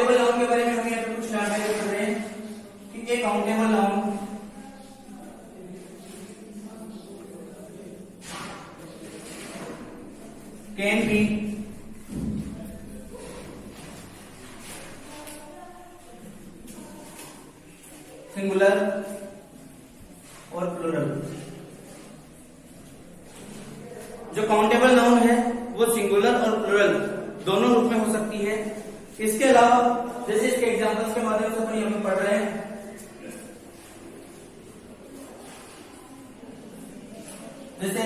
Countable noun के बारे में हम यहाँ पे कुछ जानकारी कर रहे हैं कि एक countable noun can be singular और प्लूरल। जो काउंटेबल नाउन है वो सिंगुलर और प्लूरल दोनों रूप में हो सकती है। इसके अलावा जैसे इसके एग्जांपल्स के माध्यम से अपन यहाँ पे पढ़ रहे हैं, जैसे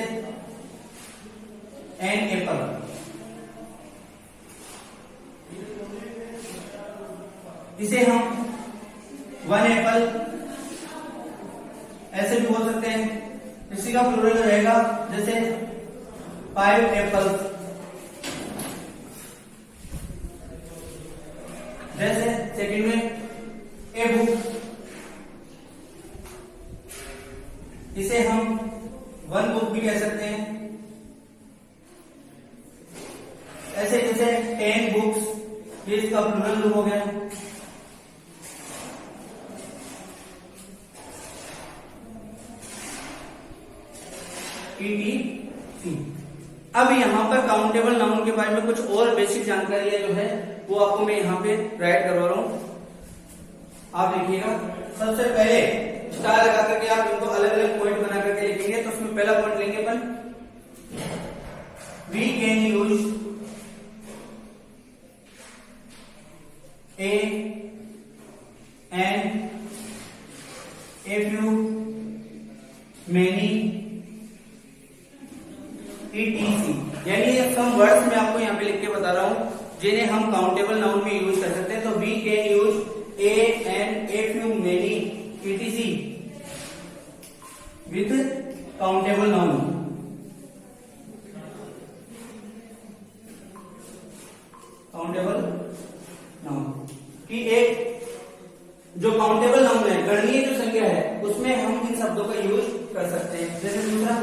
एन एप्पल, इसे हम वन एप्पल ऐसे भी बोल सकते हैं। इसी का प्लूरल रहेगा जैसे 5 एप्पल्स। जैसे सेकंड में ए बुक, इसे हम 1 बुक भी कह सकते हैं। ऐसे जैसे 10 बुक्स, ये इसका प्लूरल रूप हो गया। ETC। अब यहाँ पर काउंटेबल नाउन के बारे में कुछ और बेसिक जानकारी है जो है वो आपको मैं यहाँ पे राइट करवा रहा हूँ। आप लिखिएगा। सबसे पहले स्टार लगा करके आप इनको अलग अलग पॉइंट बना करके लिखेंगे। तो उसमें पहला पॉइंट लेंगे अपन, we can use a and a few many ETC, यानी ये सम वर्ड्स मैं आपको यहाँ पे लिख के बता रहा हूँ जिन्हें हम काउंटेबल नाउन में यूज कर सकते हैं। तो we can use a and a few many ETC with countable noun. Countable noun कि एक जो काउंटेबल नाउन है, गणनीय जो संख्या है, उसमें हम इन शब्दों का यूज कर सकते हैं। जैसे दूसरा,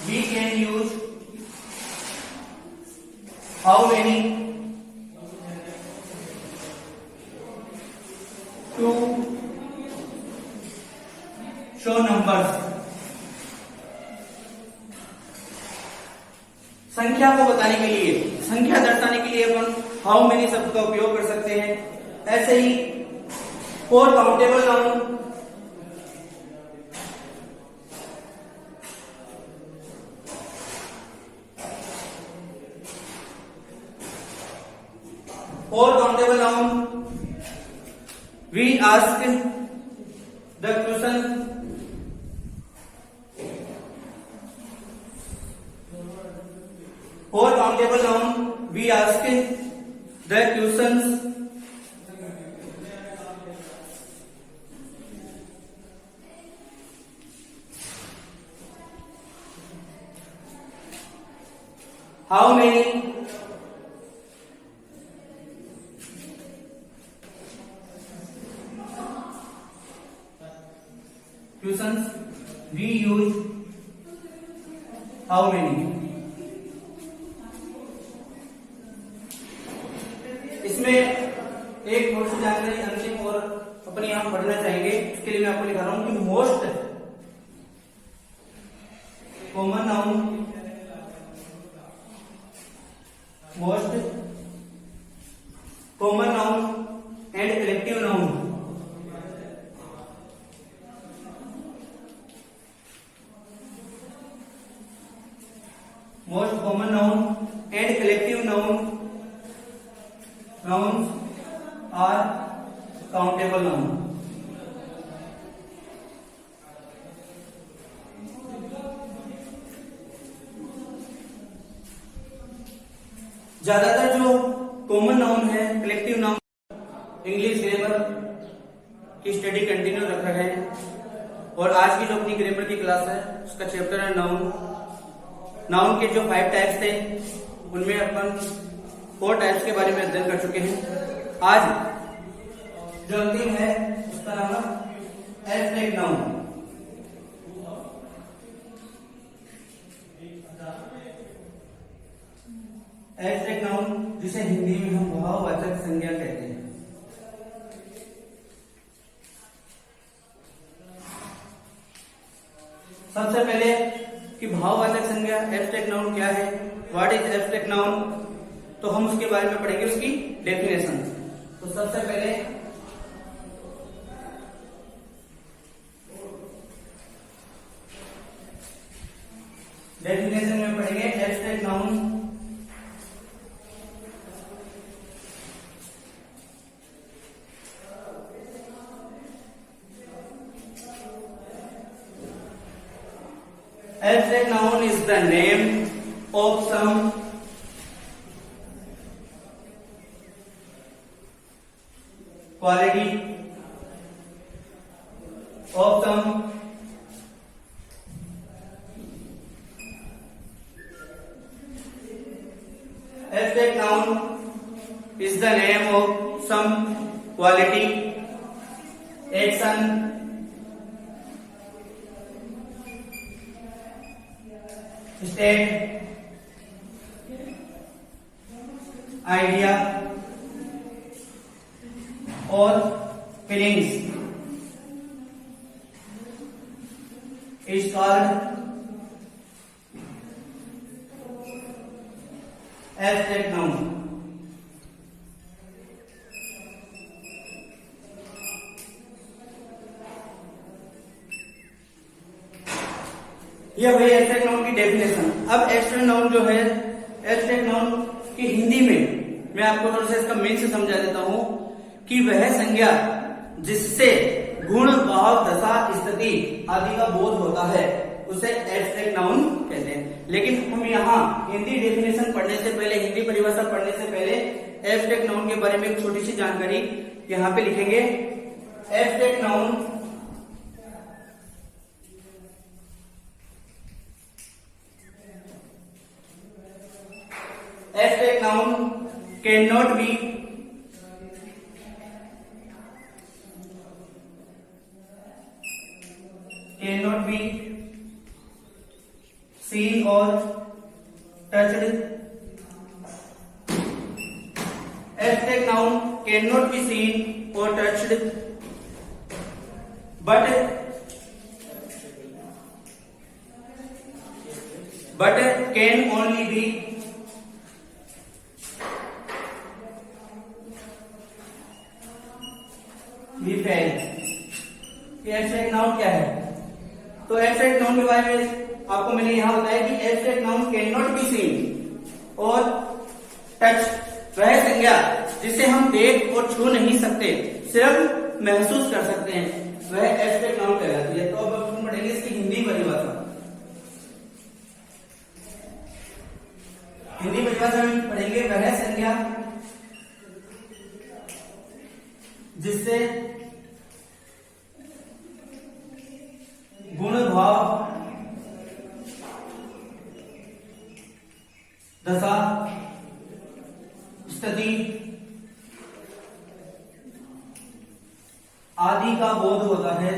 we can use how many to show numbers। संख्या को बताने के लिए, संख्या दर्शाने के लिए अपन how many शब्द का उपयोग कर सकते हैं। ऐसे ही for countable noun For countable noun, we ask the question for countable noun, we ask the questions how many questions we use how many। इसमें एक थोड़ी सी जानकारी अंतिम और अपने यहां पढ़ना चाहेंगे, इसके लिए मैं आपको लिखा रहा हूं कि most common noun, most common noun and collective noun. Most common noun and collective nouns are countable noun। ज्यादातर जो कॉमन नाउन है, कलेक्टिव नाउन, इंग्लिश ग्रामर की स्टडी कंटिन्यू रखा है। और आज की जो अपनी ग्रामर की क्लास है उसका चैप्टर है नाउन। नाउन के जो 5 टाइप्स थे उनमें अपन 4 टाइप्स के बारे में अध्ययन कर चुके हैं। आज जो अंतिम है उसका नाम है एब्स्ट्रैक्ट नाउन। एब्स्ट्रैक्ट नाउन जिसे हिंदी में हम भाववाचक संज्ञा कहते हैं। सबसे पहले कि भाववाचक संज्ञा एब्स्ट्रैक्ट नाउन क्या है, व्हाट इज एब्स्ट्रैक्ट नाउन, तो हम उसके बारे में पढ़ेंगे, उसकी डेफिनेशन। तो सबसे पहले डेफिनेशन में पढ़ेंगे abstract noun. Abstract noun is the name of some quality of some abstract noun is the name of some quality, action, state, idea और feelings is called abstract noun। यह वही एब्स्ट्रैक्ट नाउन की definition. अब abstract noun जो है, abstract noun की हिंदी में मैं आपको थोड़ा सा इसका मीन से समझा देता हूं कि वह संज्ञा जिससे गुण, भाव, दशा, स्थिति आदि का बोध होता है उसे एब्स्ट्रैक्ट नाउन कहते हैं। लेकिन हम यहाँ हिंदी डेफिनेशन पढ़ने से पहले, हिंदी परिभाषा पढ़ने से पहले एब्स्ट्रैक्ट नाउन के बारे में एक छोटी सी जानकारी यहाँ पे लिखेंगे। Abstract noun abstract noun cannot be seen or touched। abstract noun cannot be seen or touched but can only be abstract noun क्या है? तो एब्स्ट्रैक्ट नाउन के बारे में आपको मैंने यहां बताया कि abstract noun can not be seen और टच, वह संज्ञा जिसे हम देख और छू नहीं सकते, सिर्फ महसूस कर सकते हैं, वह एब्स्ट्रैक्ट नाउन कहलाती है। तो अब हम पढ़ेंगे इसकी हिंदी परिभाषा। हिंदी परिभाषा में पढ़ेंगे वह संज्ञा जिससे गुण, भाव, दशा, स्थिति आदि का बोध होता है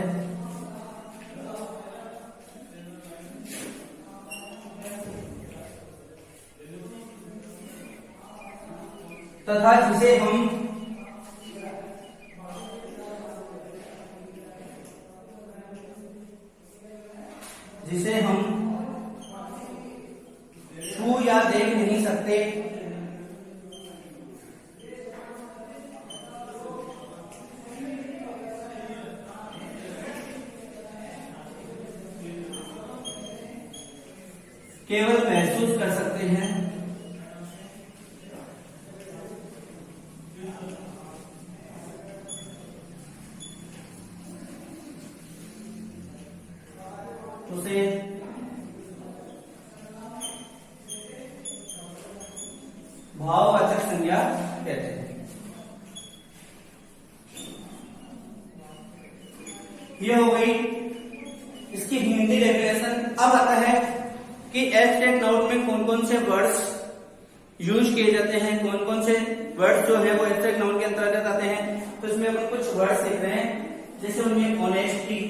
तथा जिसे हम छू या देख नहीं सकते, केवल महसूस कर सकते हैं। उसे भाववाचक संज्ञा कहते हैं। यह हो गई इसकी हिंदी डेफिनेशन। अब आता है कि एब्स्ट्रैक्ट नाउन में कौन कौन से वर्ड्स यूज किए जाते हैं, कौन कौन से वर्ड्स जो है वो एब्स्ट्रैक्ट नाउन के अंतर्गत आते हैं। तो इसमें अपन कुछ वर्ड्स देख रहे हैं, जैसे उनमें ऑनेस्टी,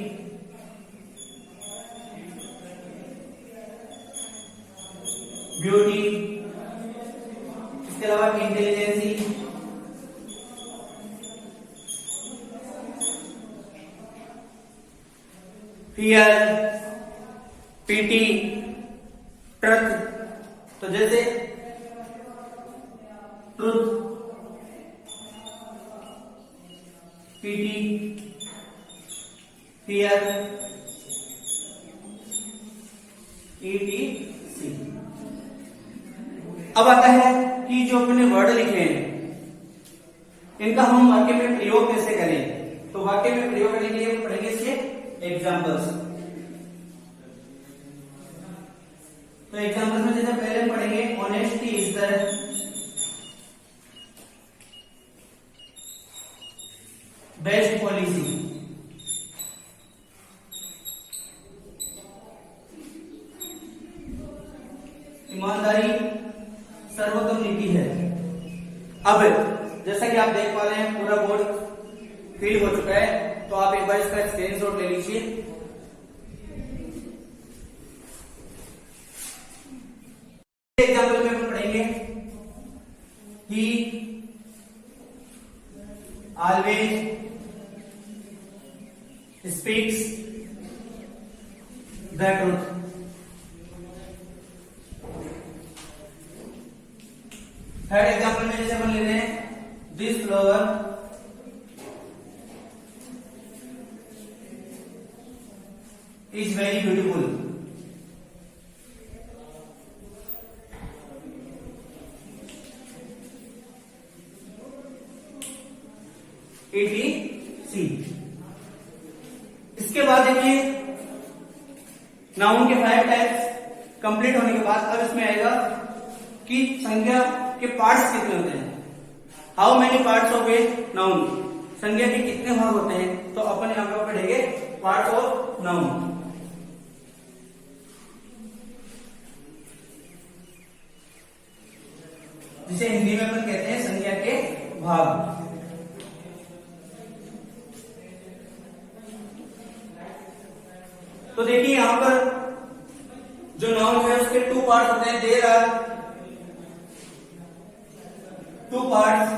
ब्यूटी, इसके अलावा इंटेलिजेंस, फियर, पीटी, ट्रुथ। तो जैसे ट्रुथ, पीटी, फियर, ETC। अब आता है कि जो अपने वर्ड लिखे हैं इनका हम वाक्य में प्रयोग कैसे करें। तो वाक्य में प्रयोग करने के लिए हम पढ़ेंगे इसके एग्जाम्पल्स। तो एग्जाम्पल्स में जैसे पहले हम पढ़ेंगे honesty is the best policy. ईमानदारी सर्वोत्तम नीति है। अब जैसा कि आप देख पा रहे हैं पूरा बोर्ड फिल हो चुका है, तो आप एक बार इसका स्क्रीनशॉट ले लीजिए। एग्जाम्पल में हम पढ़ेंगे ही always speaks the truth. Third example में जैसे हम ले रहे हैं this flower is very beautiful. ETC। इसके बाद देखिए नाउन के 5 टाइप्स कंप्लीट होने के बाद अब इसमें आएगा कि संज्ञा के पार्ट्स कितने होते हैं। How many parts of a noun, संज्ञा के कितने भाग होते हैं। तो अपन यहां पर पढ़ेंगे पार्ट्स ऑफ नाउन। जिसे हिंदी में अपन कहते हैं संज्ञा के भाग। तो देखिए यहां पर जो नाउन है उसके 2 पार्ट होते हैं। There are 2 parts।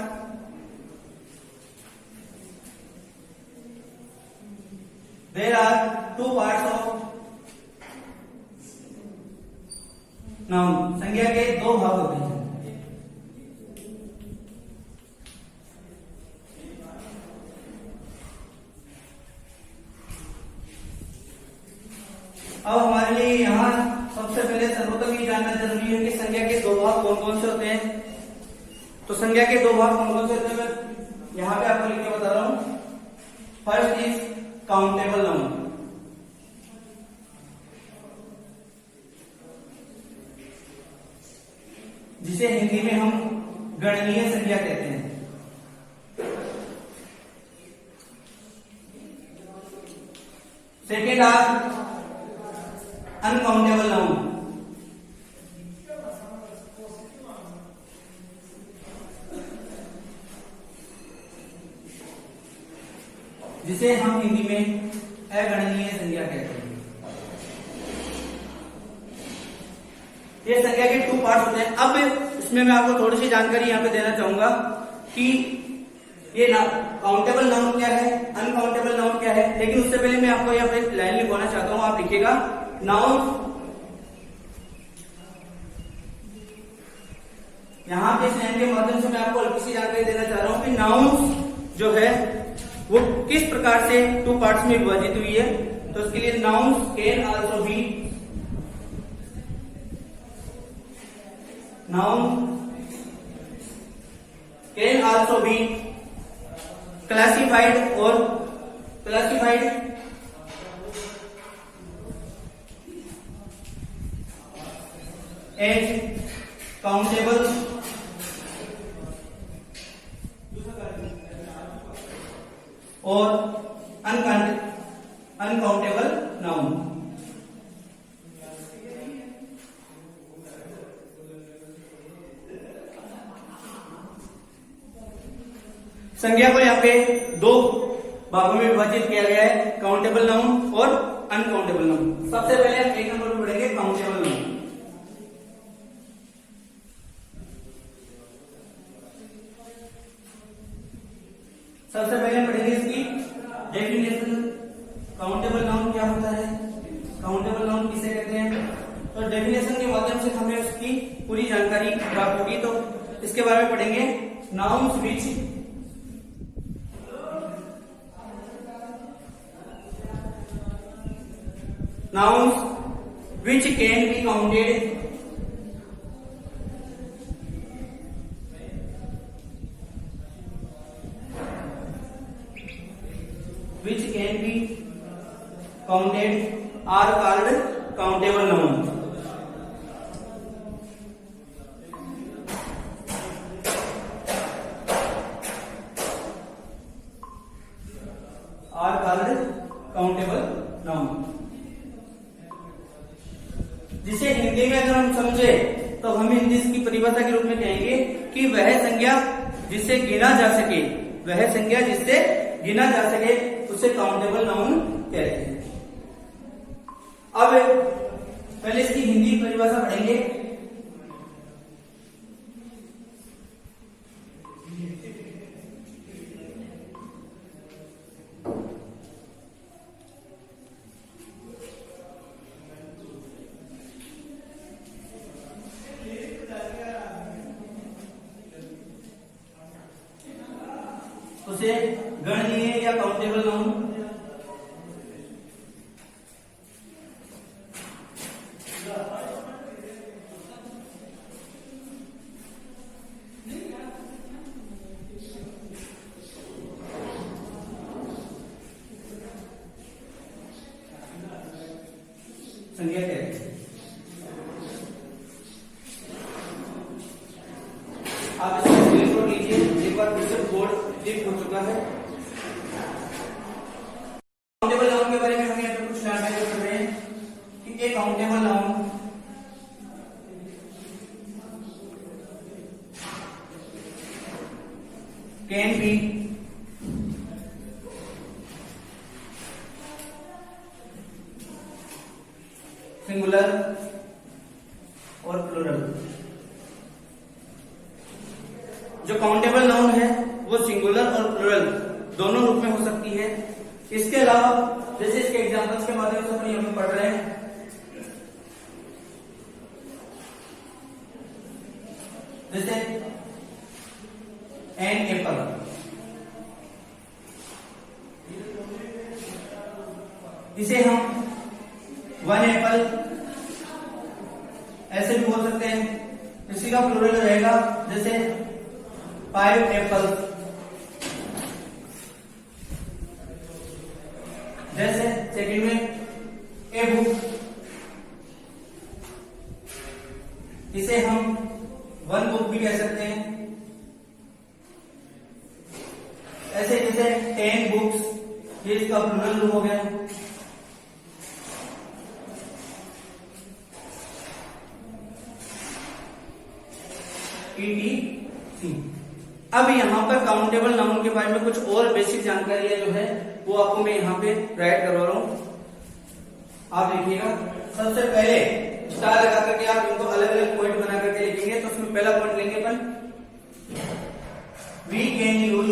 There are 2 parts of noun। संज्ञा के 2 भाग होते हैं। अब हमारे लिए यहां सबसे पहले सर्वोत्तम ये जानना जरूरी है कि संज्ञा के 2 भाग कौन कौन से होते हैं। तो संज्ञा के 2 भाग कौन कौन से होते हैं मैं यहां पे आपको लिख के बता रहा हूं। First is countable noun. जिसे हिंदी में हम गणनीय संज्ञा कहते हैं। Second are uncountable noun. जिसे हम हिंदी में अगणनीय संज्ञा कहते हैं। ये संज्ञा के 2 पार्ट्स होते हैं। अब इसमें मैं आपको थोड़ी सी जानकारी यहां पे देना चाहूंगा कि ये काउंटेबल नाउन क्या है, अनकाउंटेबल नाउन क्या है। लेकिन उससे पहले मैं आपको यहाँ पे लाइन लिखवाना चाहता हूं। आप लिखिएगा नाउन। यहां पे इस लाइन के माध्यम से मैं आपको हल्की सी जानकारी देना चाह रहा हूं कि नाउन जो है वो किस प्रकार से 2 पार्ट्स में विभाजित हुई है। तो इसके लिए nouns can also be classified और क्लासिफाइड एज काउंटेबल और अनकाउंटेबल नाउन। संज्ञा को यहाँ पे 2 भागों में विभाजित किया गया है, काउंटेबल नाउन और अनकाउंटेबल नाउन। सबसे पहले हम 1 नंबर पर पढ़ेंगे काउंटेबल नाउन। सबसे पहले हम पढ़ेंगे इसकी डेफिनेशन। काउंटेबल नाउन क्या होता है, काउंटेबल नाउन किसे कहते हैं, तो डेफिनेशन के माध्यम से हमें उसकी पूरी जानकारी प्राप्त होगी। तो इसके बारे में पढ़ेंगे। Nouns which can be counted are called countable noun. Are called countable noun. जिसे हिंदी में अगर हम समझे तो हम हिंदी इसकी परिभाषा के रूप में कहेंगे कि वह संज्ञा जिसे गिना जा सके, वह संज्ञा जिससे गिना जा सके उसे काउंटेबल नाउन कहते हैं। अब पहले इसकी हिंदी परिभाषा पढ़ेंगे। उसे गणनीय या काउंटेबल नाउन संज्ञा कहते हैं। आप इसको स्क्रीन पर लीजिए, एक बार फिर से बोर्ड क्लिक हो चुका है। काउंटेबल नाउन के बारे में हम यहाँ पे कुछ जानकारी कर रहे हैं कि एक countable noun can be singular और प्लूरल। जो काउंटेबल नाउन है वो सिंगुलर और प्लूरल दोनों रूप में हो सकती है। इसके अलावा जैसे इसके एग्जांपल्स के माध्यम से अपन यहाँ पे पढ़ रहे हैं, जैसे एन एप्पल, इसे हम वन एप्पल ऐसे भी बोल सकते हैं। इसी का प्लूरल रहेगा जैसे 5 एप्पल, जैसे सेकंड में ए बुक, इसे हम 1 बुक भी कह सकते हैं। ऐसे जैसे 10 बुक्स, ये इसका प्लूरल रूप हो गया। ETC। अब यहाँ पर काउंटेबल नाउन के बारे में कुछ और बेसिक जानकारी जो है वो आपको मैं यहाँ पे राइट करवा रहा हूँ। आप देखिएगा, सबसे पहले स्टार लगा करके आप इनको अलग अलग पॉइंट बना करके लिखेंगे। तो उसमें पहला पॉइंट लेंगे अपन, we can use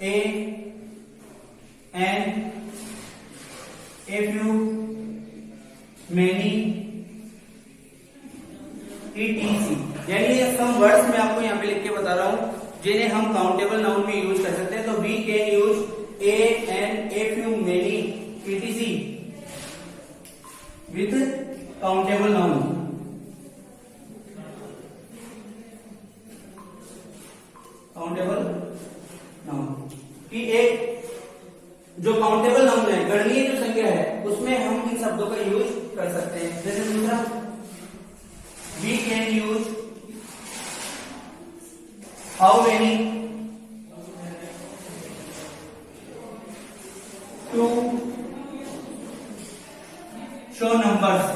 a and a few many ETC, यानी ये सम वर्ड्स में आपको यहाँ पे लिख के बता रहा हूं जिन्हें हम काउंटेबल नाउन में यूज कर सकते हैं। तो we can use a and a few many ETC with countable noun. Countable noun कि एक जो काउंटेबल नाउन है, गणनीय जो संख्या है, उसमें हम इन शब्दों का यूज कर सकते हैं। जैसे दूसरा, we can use how many to show numbers।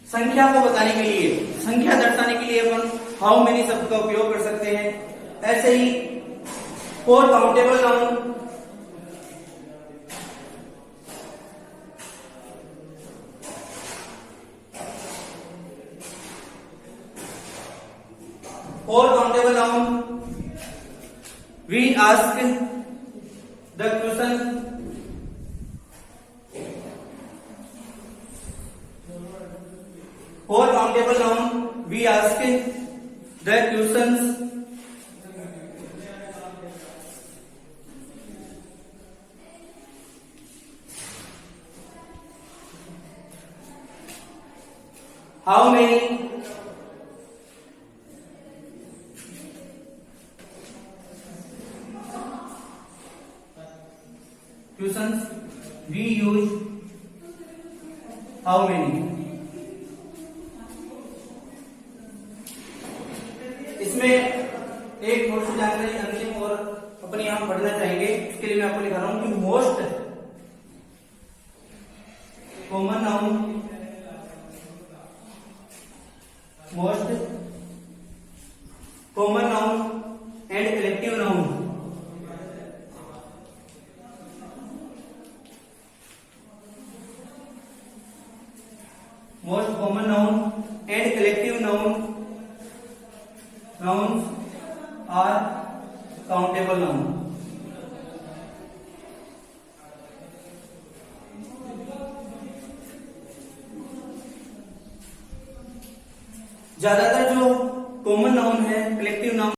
संख्या को बताने के लिए, संख्या दर्शाने के लिए अपन हाउ मेनी शब्द का उपयोग कर सकते हैं। ऐसे ही for countable noun For countable noun, we ask the question. For countable noun, we ask the questions. How many? Questions we use. How many? इसमें एक थोड़ी सी जानकारी अंतिम और अपनी हम पढ़ना चाहेंगे। इसके लिए मैं आपको लिखा रहा हूं कि most common noun, most common noun and collective noun. Most common noun and collective noun nouns are countable noun. ज्यादातर जो कॉमन नाउन है, कलेक्टिव नाउन